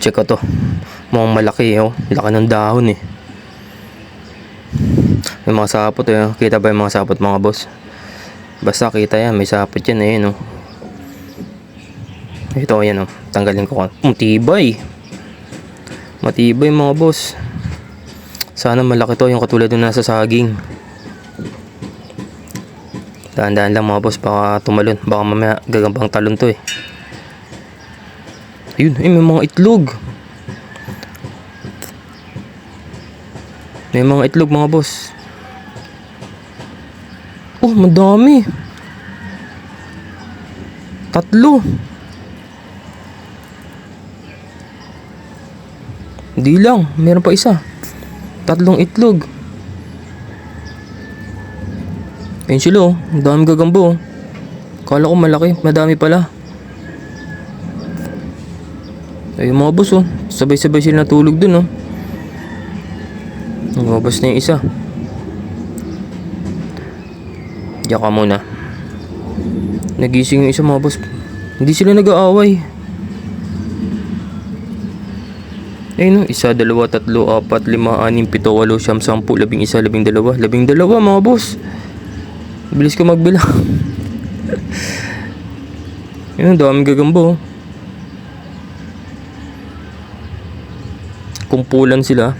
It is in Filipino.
Check ko to. Mukhang malaki oh. Laki ng dahon eh. May mga sapot eh. Kita ba yung mga sapot mga boss? Basta kita yan. May sapot yan eh. No? Ito yan oh. Tanggalin ko. Matibay. Matibay mga boss. Sana malaki to. Yung katulad yung nasa saging. Dahan-dahan lang mga boss. Baka tumalon. Baka mamaya gagambang talon to eh. Ayun. Ay may mga itlog. May mga itlog mga boss. Oh, madami. 3. Hindi lang, meron pa isa. 3 itlog. Ayun sila oh, ang daming gagambo oh. Kala ko malaki, madami pala. Ayun mga boss oh, sabay-sabay sila natulog dun oh. Lumabas na yung isa. Diyan ka muna. Nagising yung isa mga boss. Hindi sila nag-aaway. Ayun o. 1, 2, 3, 4, 5, 6, 7, 8, 9, 10, 11, 12, 12 mga boss. Bilis ko magbilang. Ayun, daming gagambo. Kumpulan sila.